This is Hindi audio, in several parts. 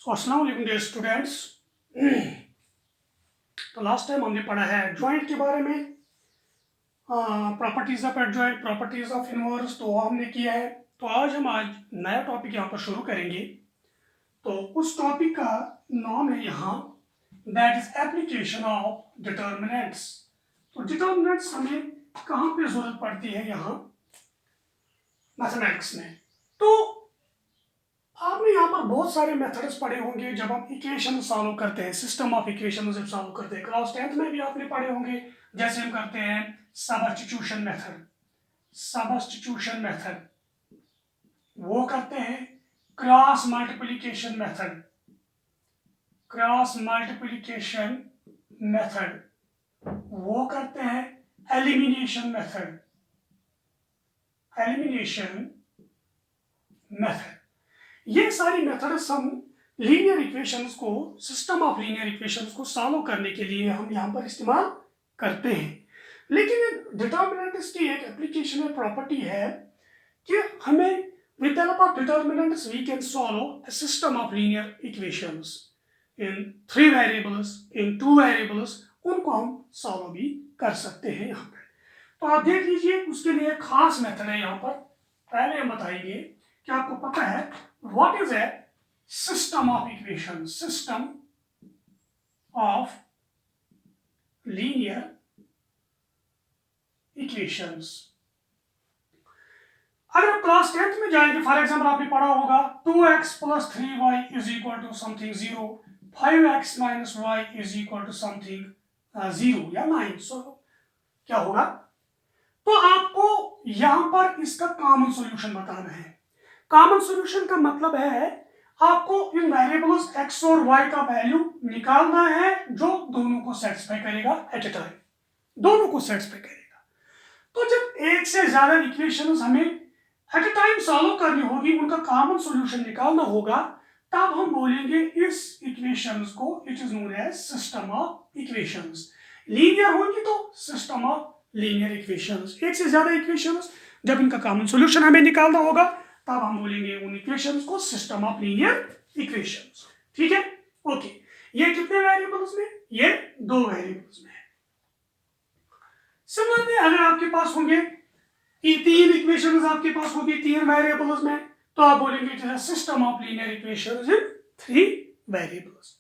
अस्सलाम वालेकुम डियर स्टूडेंट्स। तो लास्ट टाइम हमने पढ़ा है एडजॉइंट के बारे में, properties of adjoint, properties of inverse, तो हमने किया है। तो आज नया टॉपिक यहाँ पर शुरू करेंगे। तो उस टॉपिक का नाम है यहाँ that is application of determinants. तो डिटर्मिनेंट्स हमें कहाँ पे जरूरत पड़ती है यहाँ मैथमेटिक्स में। तो आपने यहाँ पर बहुत सारे मेथड्स पढ़े होंगे जब हम इक्वेशन सॉल्व करते हैं, सिस्टम ऑफ इक्वेशन जब सॉल्व करते हैं। क्लास 10th में भी आपने पढ़े होंगे, जैसे हम करते हैं सबस्टिट्यूशन मेथड, सबस्टिट्यूशन मेथड, वो करते हैं cross multiplication method, cross multiplication method, वो करते हैं एलिमिनेशन मेथड, एलिमिनेशन मेथड। ये सारी मेथड्स हम लीनियर इक्वेशंस को, सिस्टम ऑफ लीनियर इक्वेशंस को सॉल्व करने के लिए हम यहाँ पर इस्तेमाल करते हैं। लेकिन डिटर्मिनेंट्स की एक एप्लीकेशन है, प्रॉपर्टी है कि हमें with the help of determinants we can solve a system of linear equations in 3 variables, in 2 variables, उनको हम सॉल्व भी कर सकते हैं यहाँ पर। तो आप देख लीजिए, उसके लिए खास मेथड है यहाँ पर। पहले हम बताएंगे कि आपको पता है what is a system of equation, system of linear equations. अगर आप क्लास 10th में जाएंगे, फॉर एग्जाम्पल आपने पढ़ा होगा 2x + 3y is equal to something 0, 5x - y is equal to something 0 या 9। सो क्या होगा? तो आपको यहां पर इसका कॉमन सॉल्यूशन बताना है। कॉमन सॉल्यूशन का मतलब है आपको इन वेरिएबल्स x और y का वैल्यू निकालना है जो दोनों को सेटिस्फाई करेगा एट ए टाइम, दोनों को सेटिस्फाई करेगा। तो जब एक से ज्यादा इक्वेशंस हमें एट ए टाइम सॉल्व करनी होगी, उनका कॉमन सॉल्यूशन निकालना होगा, तब हम बोलेंगे इस इक्वेशंस को it is known as system of equations. Linear होगी तो सिस्टम ऑफ लीनियर इक्वेशंस। एक से ज्यादा इक्वेशंस जब इनका कॉमन सॉल्यूशन हमें निकालना होगा, तब हम बोलेंगे उन इक्वेशंस को सिस्टम ऑफ लीनियर इक्वेशंस। ठीक है, ओके। ये कितने वेरिएबल्स में? ये 2 वेरिएबल्स में है। सिमिलरली अगर आपके पास होंगे 3 इक्वेशंस, आपके पास होगी 3 वेरिएबल्स में, तो आप बोलेंगे it is a system of linear equations in 3 variables.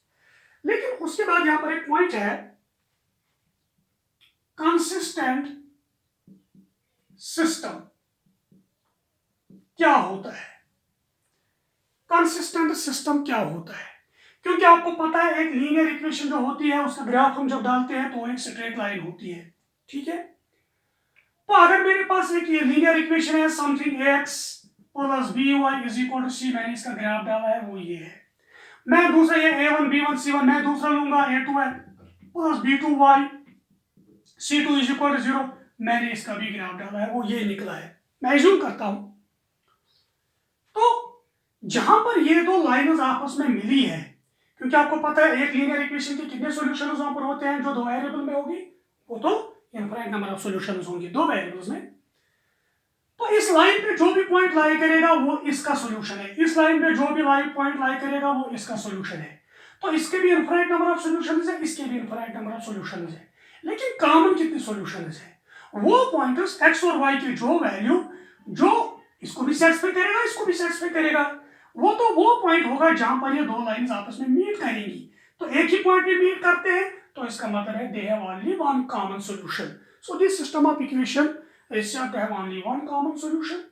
लेकिन उसके बाद यहां पर एक पॉइंट है, कंसिस्टेंट सिस्टम क्या होता है? कंसिस्टेंट सिस्टम क्या होता है? क्योंकि आपको पता है एक लीनियर इक्वेशन जो होती है उसका ग्राफ हम जब डालते हैं तो एक स्ट्रेट लाइन होती है। ठीक है, तो अगर मेरे पास एक ये लीनियर इक्वेशन है something x + by is equal to c, मैंने इसका ग्राफ डाला है, वो ये है। मैं दूसरा ये a1 b1 c1, मैं दूसरा लूंगा a2 + b2y c2 is equal to 0, मैंने इसका भी ग्राफ डाला है, वो ये निकला है। मैं एज्यूम करता हूं तो जहां पर ये 2 लाइन्स आपस में मिली है, क्योंकि आपको पता है एक लीनियर इक्वेशन के कितने सॉल्यूशंस वहां पर होते हैं, जो 2 वेरिएबल में होगी वो तो इनफाइनाइट नंबर ऑफ सॉल्यूशंस होंगे 2 वेरिएबल्स में। तो इस लाइन पे जो भी पॉइंट लाई करेगा वो इसका सॉल्यूशन है, इस लाइन पे जो भी पॉइंट लाई करेगा वो इसका सॉल्यूशन है। तो इसके भी इनफाइनाइट नंबर ऑफ सॉल्यूशंस है, इसके भी इनफाइनाइट नंबर ऑफ सॉल्यूशंस है। लेकिन कॉमन कितने सॉल्यूशंस है? वो पॉइंटर्स x और y के जो वैल्यू जो इसको भी सेटिस्फाई करेगा, इसको भी सेटिस्फाई करेगा, वो तो वो पॉइंट होगा जहां पर ये 2 लाइंस आपस में मीट करेंगी। तो एक ही पॉइंट पे मीट करते हैं तो इसका मतलब है they have only one common solution. So this system of equation is said to have only one common solution,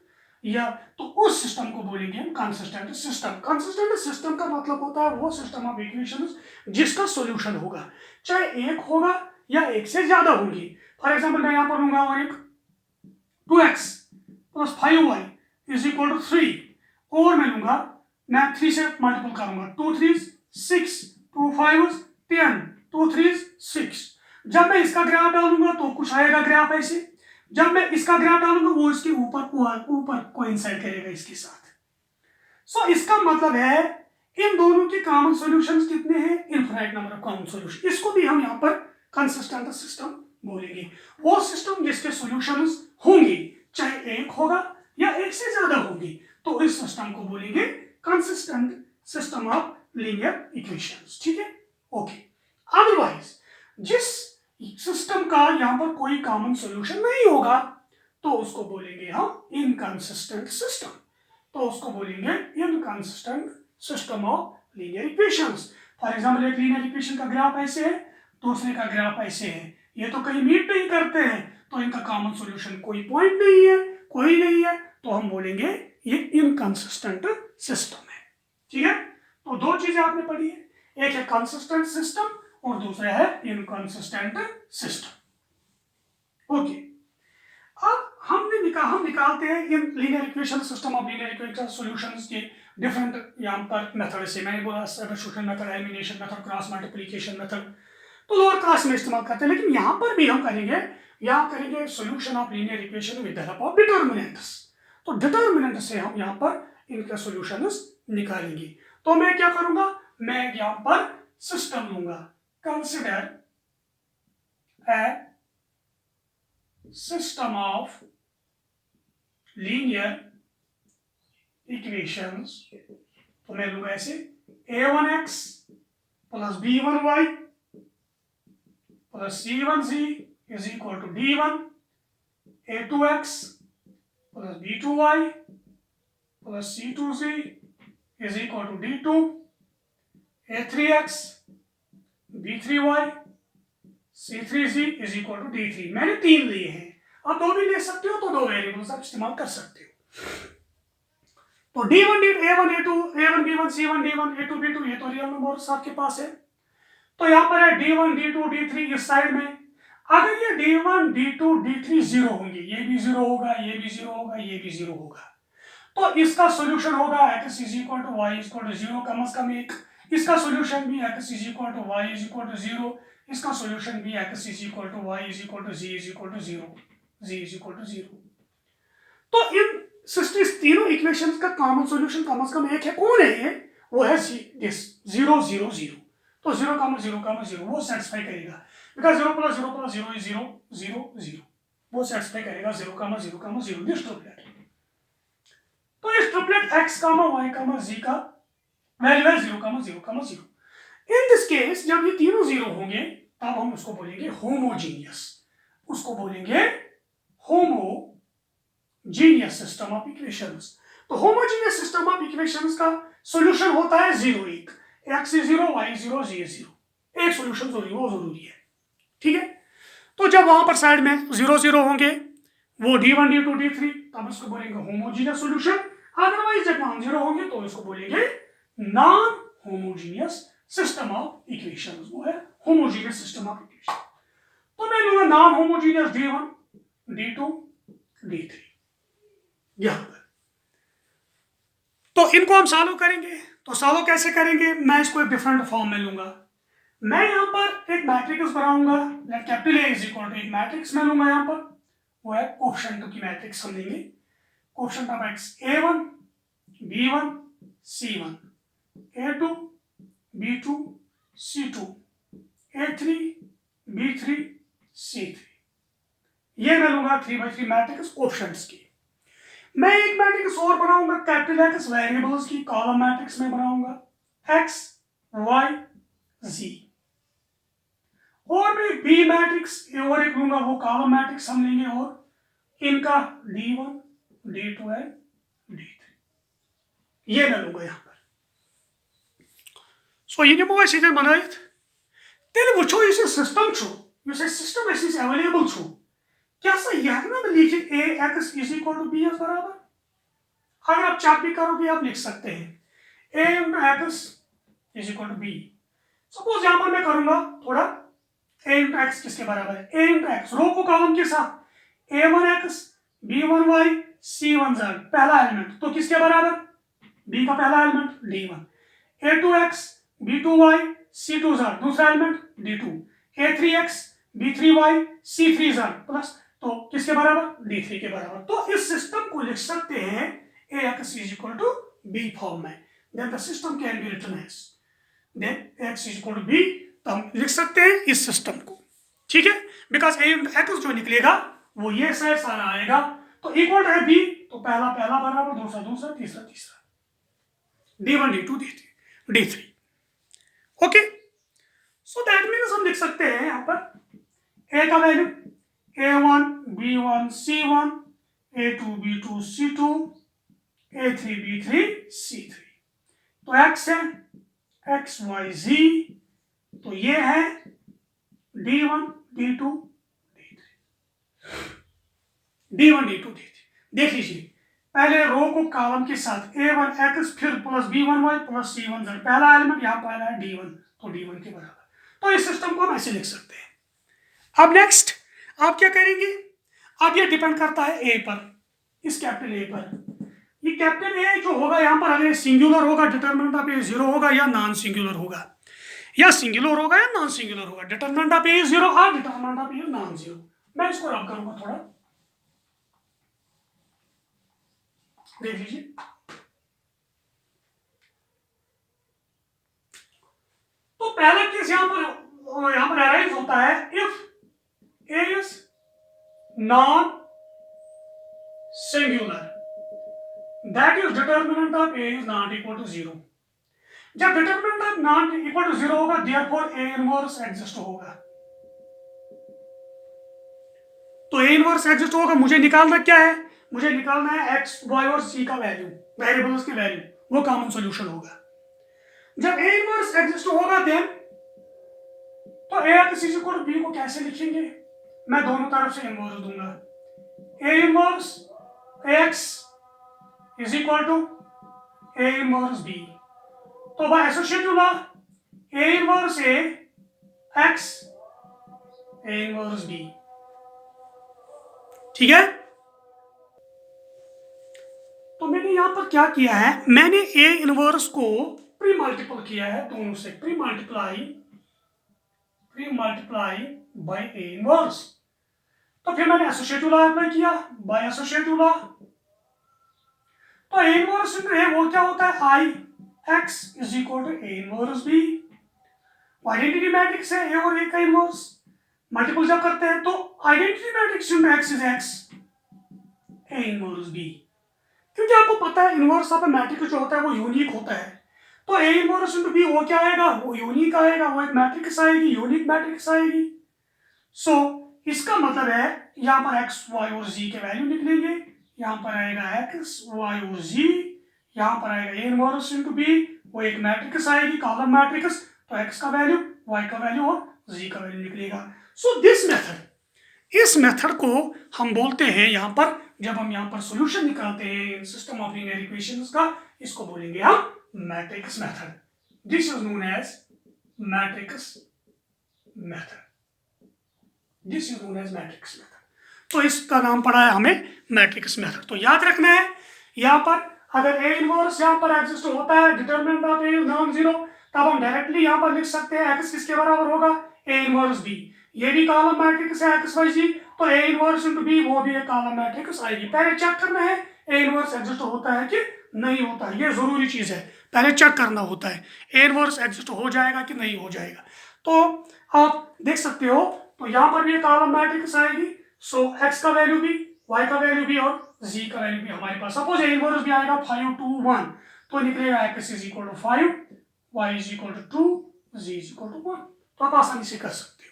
या तो उस सिस्टम को बोलेंगे हम कंसिस्टेंट सिस्टम। कंसिस्टेंट सिस्टम का मतलब होता है वो सिस्टम ऑफ इक्वेशंस जिसका सॉल्यूशन होगा, चाहे एक होगा या एक से ज्यादा होंगी। फॉर एग्जांपल मैं यहां पर लूंगा और एक 2x + 5y is equal to 3, और मैं लूंगा, मैं 3 से मल्टीपल करूंगा, 2 3 6, 2 5 10, 2 3 6। जब मैं इसका ग्राफ डालूंगा तो कुछ आएगा ग्राफ ऐसे, जब मैं इसका ग्राफ डालूंगा वो इसके ऊपर कोइंसाइड करेगा इसके साथ। सो इसका मतलब है इन दोनों के कॉमन सॉल्यूशंस कितने हैं? Infinite number of common solution. इसको भी हम यहाँ पर कंसिस्टेंट सिस्टम बोलेंगे, वो सिस्टम जिसके सॉल्यूशंस होंगे, चाहे एक होगा या एक से ज्यादा होगी, तो इस सिस्टम को बोलेंगे consistent system of linear equations, ठीक है, ओके। अदरवाइज जिस सिस्टम का यहाँ पर कोई कॉमन सॉल्यूशन नहीं होगा तो उसको बोलेंगे हम इनकंसिस्टेंट सिस्टम, तो उसको बोलेंगे inconsistent system of linear equations. For example एक लीनियर इक्वेशन का ग्राफ ऐसे है, दूसरे का ग्राफ ऐसे है, ये तो कहीं मीट नहीं करते हैं, तो इनका कॉमन सॉल्यूशन कोई पॉइंट नहीं है, कोई नहीं है, तो हम बोलेंगे ये इनकंसिस्टेंट सिस्टम है, ठीक है। तो दो चीजें आपने पढ़ी है, एक है कंसिस्टेंट सिस्टम और दूसरा है इनकंसिस्टेंट सिस्टम, ओके। अब हम निकालते हैं इन linear equation system of linear equation solutions के डिफरेंट यहाँ पर मेथड से। मैंने बोला substitution method, elimination method, cross multiplication method, तो लोअर क्लास में इस्तेमाल करते हैं, लेकिन यहाँ पर भी हम करेंगे, यहाँ करेंगे solution of linear equation with the help of determinants. तो डिटर्मिनेंट से हम यहाँ पर इनके सॉल्यूशंस निकालेंगे। तो मैं क्या करूंगा, मैं यहाँ पर सिस्टम लूंगा, consider a system of linear equations, तो मैं लूंगा ऐसे a1x plus b1y plus c1z is equal to d1, a2x plus b2y plus c2z is equal to d2, a3x b3y C3z is equal to D3। मैंने तीन लिए हैं, आप दो भी ले सकते हो, तो दो वेरिएबल्स आप इस्तेमाल कर सकते हो। तो D1 A1 A2 A1 B1 C1 D1 A2 B2 ये तो रियल नंबर्स आपके पास है। तो यहाँ पर है D1 D2 D3 इस साइड में। अगर ये D1 D2 D3 जीरो होंगे, ये भी जीरो होगा, ये भी जीरो होगा, ये भी जीरो होगा, तो इसका सोल्यूशन होगा x is equal to y is equal to zero, कम से कम एक। इसका सोल्यूशन भी x is equal to y is equal to zero, इसका सॉल्यूशन भी x is equal to y is equal to z is equal to zero, z is equal to zero. तो इन सिस्टम तीनों इक्वेशंस का कॉमन सॉल्यूशन कम से कम एक है, कौन है ये, वो है दिस 0 0 0। तो 0 0 वो सेटिस्फाई करेगा, बिकॉज़ 0 प्लस 0 प्लस 0 इज 0 0 0, वो सेटिस्फाई करेगा 0 0 0 दिस ट्रिपलेट। तो इस ट्रिपलेट x y z का वैल्यू है 0 0 0। इन दिस केस जब ये तीनों जीरो होंगे तब हम उसको बोलेंगे होमोजीनियस, उसको बोलेंगे होमोजीनियस सिस्टम ऑफ इक्वेशंस। तो होमोजीनियस सिस्टम ऑफ इक्वेशंस का सॉल्यूशन होता है 0 1, x is 0 y is 0 z is 0, एक सॉल्यूशन जरूरी है, ठीक है। तो जब वहां पर साइड में 0 0 होंगे, वो D1 D2 D3, तब इसको बोलेंगे होमोजीनियस सॉल्यूशन। अदरवाइज जब नॉन जीरो होंगे तो इसको बोलेंगे non homogeneous system of equations, वो है होमोजीनियस सिस्टम ऑफ इक्वेशन। तो मैं लूंगा non homogeneous D1 D2 D3 यहां पर। तो इनको हम सॉल्व करेंगे, तो सॉल्व कैसे करेंगे, मैं इसको एक डिफरेंट फॉर्म में लूंगा। मैं यहां पर एक मैट्रिक्स बनाऊंगा, let capital A is equal to एक मैट्रिक्स मैं लूंगा यहां पर, वो है कोएफिशिएंट की मैट्रिक्स हम लेंगे। Coefficient of x A1 B1 C1 A2 B2 C2 A3 B3 C3, ये मैं लूंगा 3/3 मैट्रिक्स कोएफिशिएंट्स की। मैं एक मैट्रिक्स और बनाऊंगा कैपिटल X वेरिएबल्स की, कॉलम मैट्रिक्स में बनाऊंगा x y z, और मैं बी मैट्रिक्स और एक लूंगा, वो कॉलम मैट्रिक्स हम लेंगे, और इनका D1 D2 एंड D3 ये मैं लूंगा यहां पर। सो ये बस ये बनाइथ तेल वो इस सिस्टम सिस्टम अवेलेबल क्या सा यह लिखित ax is equal to b बराबर। अगर आप चार्ट भी करोगे आप लिख सकते हैं a into X is equal to b। Suppose यहां पर मैं करूंगा थोड़ा a इंटू एक्स किसके बराबर है, a इंटू एक्स रो को कॉलम के साथ a1x b1y c1z पहला एलिमेंट, तो किसके बराबर, b का पहला element d1, a2x b2y c2z दूसरा element d2, a3x b3y c3z plus, तो किसके बराबर, d3 के बराबर। तो इस सिस्टम को लिख सकते हैं ax is equal to b form में, then the system can be written as then x is equal to b, तो हम लिख सकते हैं इस सिस्टम को, ठीक है, बिकॉज x जो निकलेगा वो ये साइड सारा आएगा, तो इक्वल है b, तो पहला पहला बराबर, दूसरा दूसरा, तीसरा तीसरा, d1 d2 d3, okay, so that means हम लिख सकते हैं यहाँ पर ए का value A1 B1 C1 A2 B2 C2 A3 B3 C3, तो x है x y z, तो ये है D1 D2 D1 D2 D3। देख लीजिए, पहले रो को कॉलम के साथ A1 x फिर plus B1 y plus C1 z, पहला एलिमेंट यहाँ पहला है D1, तो D1 के बराबर। तो इस सिस्टम को हम ऐसे लिख सकते हैं। अब नेक्स्ट आप क्या करेंगे, अब ये डिपेंड करता है ए पर, इस कैपिटल ए पर। ये कैपिटल ए जो होगा यहाँ पर, अगर सिंगुलर होगा डिटरमिनेंट ऑफ ए 0 होगा या नॉन सिंगुलर होगा, या सिंगुलर होगा या नॉन सिंगुलर होगा। डिटरमिनेंट ऑफ ए 0 और डिटरमिनेंट ऑफ ए नॉन 0। मैं इसको रब करूंगा थोड़ा, देख लीजिए। तो पहला केस यहाँ पर अराइज होता है if A is non singular, that is determinant of A is not equal to 0। जब determinant of not equal to 0 होगा, देयरफॉर ए इनवर्स एग्जिस्ट होगा। तो ए इनवर्स एग्जिस्ट होगा, मुझे निकालना क्या है, मुझे निकालना है एक्स वाई और सी का वैल्यू, वेरिएबल्स की वैल्यू, वो कॉमन सॉल्यूशन होगा। जब ए इनवर्स एग्जिस्ट होगा देन तो A X is equal to B को कैसे लिखेंगे, मैं दोनों तरफ से इनवर्स दूंगा। A inverse X is equal to A inverse B, तो by associative law A inverse A X A inverse B, ठीक है। तो मैंने यहां पर क्या किया है, मैंने ए इनवर्स को प्री मल्टीपल किया है दोनों से, pre multiply by A inverse. तो फिर मैंने एसोसिएटिव लॉ अप्लाई किया, बाय एसोसिएटिव लॉ। तो ए इनवर्स इनटू ए वो क्या होता है, I X is equal to A inverse B. Identity matrix है ए और ए का इनवर्स, मल्टीपल जब करते हैं तो identity matrix into X is X A inverse B. क्योंकि आपको पता है इनवर्स ऑफ मैट्रिक्स जो होता है वो यूनिक होता है, तो ए इनवर्स इनटू बी वो क्या आएगा, वो यूनिक आएगा, वो एक मैट्रिक्स आएगी, यूनिक मैट्रिक्स आएगी। सो इसका मतलब है यहाँ पर एक्स वाई और जी के वैल्यू निकलेंगे, यहाँ पर आएगा एक्स वाई और जी, यहाँ पर आएगा ए इनवर्स इनटू बी, वो एक मैट्रिक्स आएगी, कॉलम मैट्रिक्स, तो एक्स का वैल्यू वाई का वैल्यू और जी का वैल्यू निकलेगा। सो दिस मेथड, इस मेथड को हम बोलते हैं यहाँ पर, जब हम यहाँ पर सॉल्यूशन निकालते हैं सिस्टम ऑफ लीनियर इक्वेशंस का, इसको बोलेंगे हम matrix method. This is known as matrix method, this is known as matrix method. तो इसका नाम पड़ा है हमें मैट्रिक्स मेथड। तो याद रखना है यहाँ पर अगर ए इनवर्स यहाँ पर एग्जिस्ट होता है, determinant of A is non zero, तब हम डायरेक्टली यहाँ पर लिख सकते हैं एक्स किसके बराबर होगा, ए इनवर्स बी। ये भी कॉलम मैट्रिक्स है एक्स वाई जी, तो ए इनवर्स इनटू बी वो भी एक कॉलम मैट्रिक्स आएगी। पहले चेक करना है ए इनवर्स एग्जिस्ट होता है कि नहीं होता है, ये जरूरी चीज है, पहले चेक करना होता है ए इनवर्स एग्जिस्ट हो जाएगा कि नहीं हो जाएगा। तो आप देख सकते हो, तो यहाँ पर भी एक कॉलम मैट्रिक्स आएगी। सो एक्स का वैल्यू भी, वाई का वैल्यू भी और जी का वैल्यू भी हमारे पास। सपोज ए इनवर्स भी आएगा 5 2 1, तो निकलेगा X is equal to 5, Y is equal to 2, Z is equal to 1। तो आप आसानी से कर सकते हो।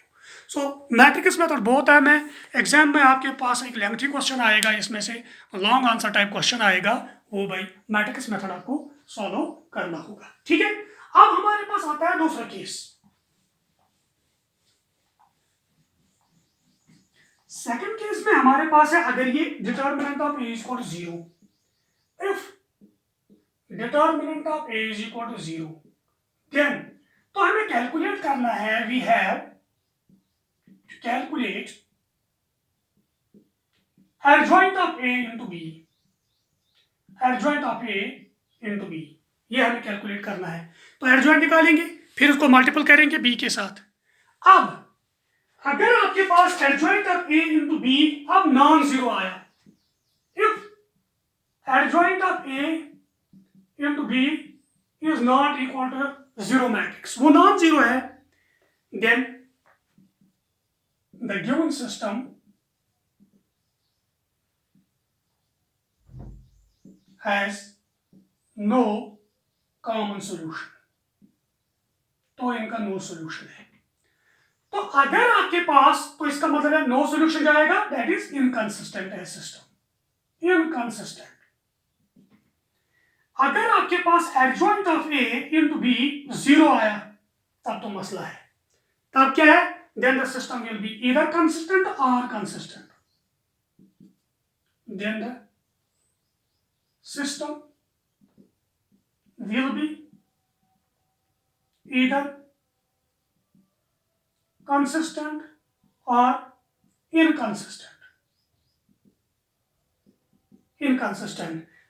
सो मैट्रिक्स मेथड बहुत है, मैं एग्जाम में आपके पास एक लेंथी क्वेश्चन आएगा, इसमें से लॉन्ग आंसर टाइप क्वेश्चन आएगा, वो भाई मैट्रिक्स मेथड आपको सॉल्व करना होगा, ठीक है। अब हमारे पास आता है दूसरा केस। सेकंड केस में हमारे पास है, अगर ये determinant of A is equal to 0, if determinant of A is equal to 0, then तो हमें कैलकुलेट करना है, we have to calculate adjoint of A into B, adjoint of A into B, ये हमें कैलकुलेट करना है। तो एडजॉइंट निकालेंगे, फिर उसको मल्टीपल करेंगे बी के साथ। अब अगर आपके पास adjoint of A into B अब नॉन जीरो आया, if adjoint of A into B is not equal to zero matrix, वो नॉन जीरो है, then the given system has no common solution, तो इनका नो सोल्यूशन है। तो अगर आपके पास, तो इसका मतलब है नो सोल्यूशन जाएगा, दैट इज इनकंसिस्टेंट है सिस्टम, इनकंसिस्टेंट। अगर आपके पास adjoint of A into B 0 आया तब तो मसला है, तब क्या है, then the system will be either consistent और consistent, then the system will be either consistent or inconsistent.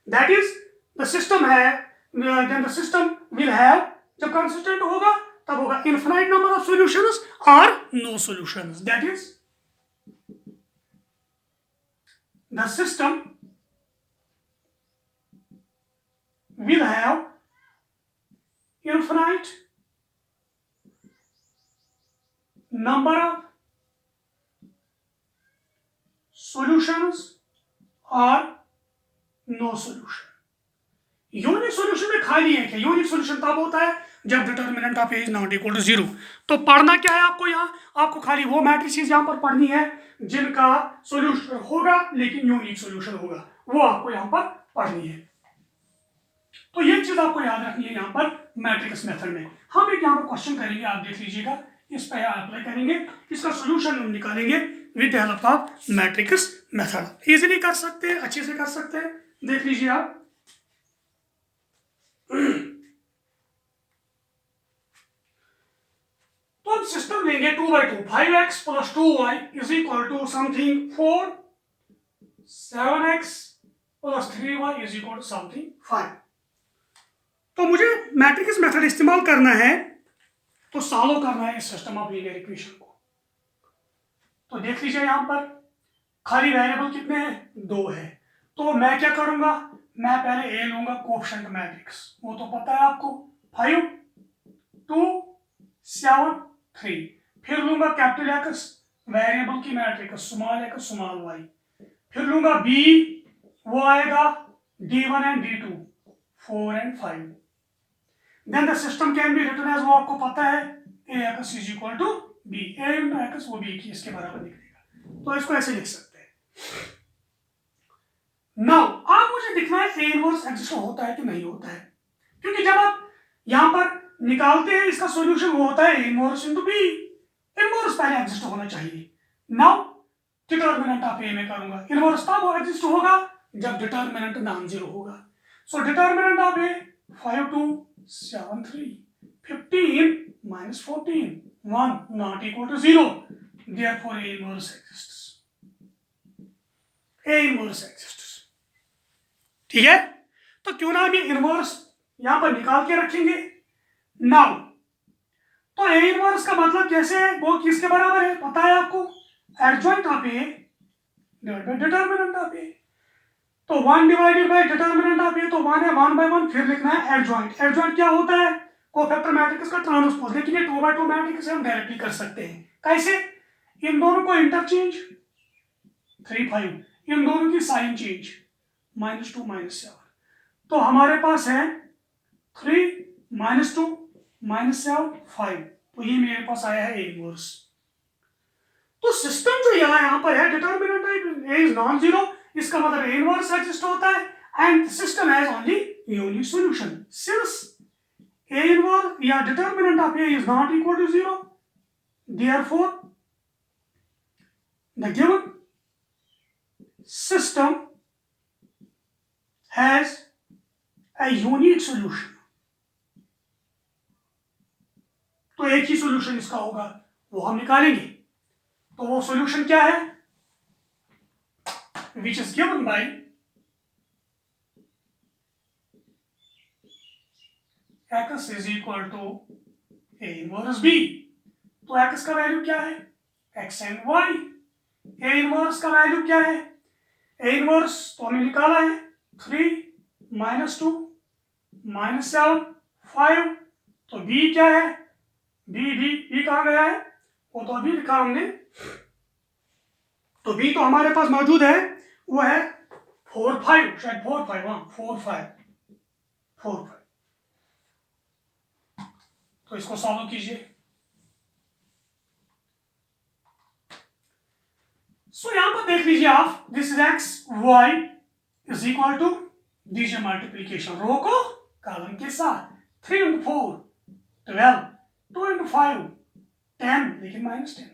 That is, the system है, then the system will have, जब consistent होगा तब होगा infinite number of solutions or no solutions. That is, the system will have infinite number of solutions or no solution. Unique solution में खाली है क्या? यूनिक सोल्यूशन तब होता है जब determinant of A is not equal to 0। तो पढ़ना क्या है आपको यहाँ, आपको खाली वो मैट्रिसेस यहाँ पर पढ़नी है जिनका सोल्यूशन होगा लेकिन यूनिक सोल्यूशन होगा, वो आपको यहाँ पर पढ़नी है। तो ये चीज आपको याद रखनी है यहाँ पर मैट्रिक्स मेथड में। हम एक यहाँ पर क्वेश्चन करेंगे, आप देख लीजिएगा, इस पर अप्लाई करेंगे, इसका सोल्यूशन हम निकालेंगे with the help of matrix method. Easily कर सकते हैं, अच्छे से कर सकते हैं, देख लीजिए आप। तो हम सिस्टम लेंगे 2/2, 5x plus 2y is equal to something 4, 7x plus 3y is equal to something 5। तो मुझे मैट्रिक्स मेथड इस्तेमाल करना है, तो सॉल्व करना है इस सिस्टम ऑफ लीनियर इक्वेशन को। तो देख लीजिए यहाँ पर खाली वेरिएबल कितने हैं, 2 है। तो मैं क्या करूंगा, मैं पहले ए लूंगा कोएफिशिएंट मैट्रिक्स, वो तो पता है आपको, 5, 2, 7, 3। फिर लूंगा कैपिटल एक्स वेरिएबल की matrix, small X small Y. फिर लूंगा बी, वो आएगा D1 and D2, 4 and 5। Then the system can be written as, वो आपको पता है, ax is equal to B, a into X वो b की इसके बराबर निकलेगा, तो इसको ऐसे लिख सकते हैं। नाउ आप मुझे दिखना है ए इनवर्स एग्जिस्ट होता है कि नहीं होता है, क्योंकि जब आप यहां पर निकालते हैं इसका सॉल्यूशन वो होता है इनवर्स इनटू बी, इनवर्स पहले एग्जिस्ट होना चाहिए। नाउ डिटर्मिनेंट ऑफ ए में करूंगा, इनवर्स तब एग्जिस्ट होगा जब डिटर्मिनेंट नॉन जीरो होगा। So determinant of A 5, 2, 7, 3, 15 minus 14, 1 not equal to 0, therefore A inverse exists, A inverse exists। ठीक है, तो क्यों ना हम ये इनवर्स यहां पर निकाल के रखेंगे। नाउ तो ए इनवर्स का मतलब कैसे है, वो किसके बराबर है पता है आपको, adjoint of A divided by determinant of A. तो 1 divided by determinant of A, तो 1 है, 1/1 फिर लिखना है एडजॉइंट। एडजॉइंट क्या होता है, कोफैक्टर मैट्रिक्स का ट्रांसपोज, लेकिन ये 2/2 मैट्रिक्स हम डायरेक्टली कर सकते हैं। कैसे, इन दोनों को इंटरचेंज, 3, 5, इन दोनों की साइन चेंज, -2, -7। तो हमारे पास है 3, -2, -7, 5, तो ये मेरे पास आया है ए इनवर्स। तो सिस्टम जो यहाँ पर है, determinant A is non zero, इसका मतलब ए इनवर्स एग्जिस्ट होता है, and system has only unique solution. Since A inverse या determinant of A is not equal to 0, therefore the given system has a unique solution। तो एक ही solution इसका होगा, वो हम निकालेंगे। तो वो solution क्या है, which is given by x is equal to a inverse b। तो x का वैल्यू क्या है, x and y। a inverse का वैल्यू क्या है, a इनवर्स तो हमने निकाला है 3, -2, -7, 5। तो b क्या है, b कहाँ गया है, वो तो अभी लिखा हमने। तो b तो हमारे पास मौजूद है, वो है 4, 5, शायद 4, 5, हाँ 4, 5, 4, 5। तो इसको सॉल्व कीजिए। सो यहां पर देख लीजिए आप, this is X Y is equal to, दीजिए मल्टीप्लीकेशन रो को कॉलम के साथ, 3 into 4 12, 2 into 5 10, लेकिन -10,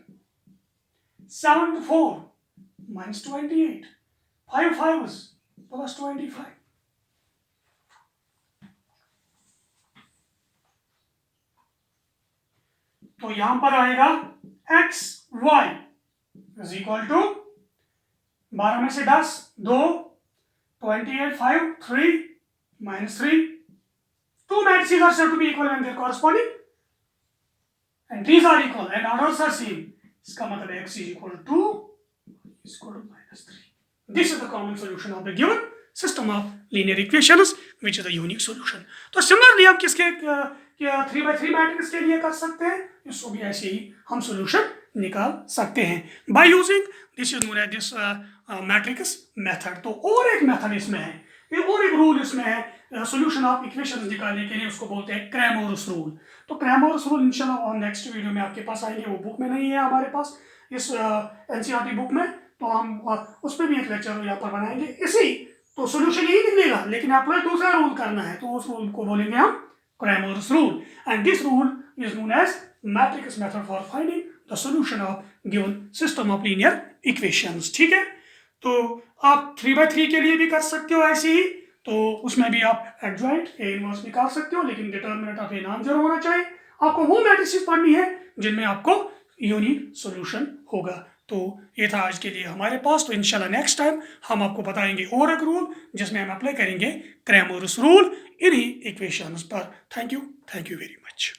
7 into 4 -28, 5 5s plus 25। तो यहां पर आएगा X Y is equal to 12 में से 10 2, 28 5 3 -3, 2 matrices are said to be equal when they are corresponding and these are equal and orders are same। इसका मतलब x is equal to -3। This is the common solution of the given system of linear equations which is the unique solution। तो सिमिलरली आप किसके 3x3 मैट्रिक्स के लिए कर सकते हैं, इसको भी ऐसे ही हम सोल्यूशन निकाल सकते हैं by using this is known as this matrix method. तो और एक मेथड इसमें है, और एक रूल इसमें है सॉल्यूशन ऑफ इक्वेशंस निकालने के लिए, उसको बोलते हैं क्रैमर्स रूल। तो क्रैमर्स रूल इंशाल्लाह और नेक्स्ट वीडियो में आपके पास आएंगे, वो बुक में नहीं है हमारे पास इस एनसीईआरटी बुक में, तो हम उस पर भी एक लेक्चर यहाँ पर बनाएंगे इसी। तो सॉल्यूशन यही निकलेगा, लेकिन अप्लाई दूसरा रूल करना है, तो उस रूल को बोलेंगे हम Cramer's rule and this rule is known as matrix method for finding the solution of given system of linear equations. ठीक है, तो आप 3x3 के लिए भी कर सकते हो ऐसे ही, तो उसमें भी आप एडजॉइंट ए इनवर्स निकाल सकते हो, लेकिन determinant of a non zero होना चाहिए। आपको वो मैट्रिसेस पढ़नी है जिनमें आपको यूनिक सॉल्यूशन होगा। तो ये था आज के लिए हमारे पास। तो इंशाल्लाह नेक्स्ट टाइम हम आपको बताएंगे और एक रूल जिसमें हम अप्लाई करेंगे क्रैमर्स रूल इन्हीं इक्वेशंस पर। Thank you very much.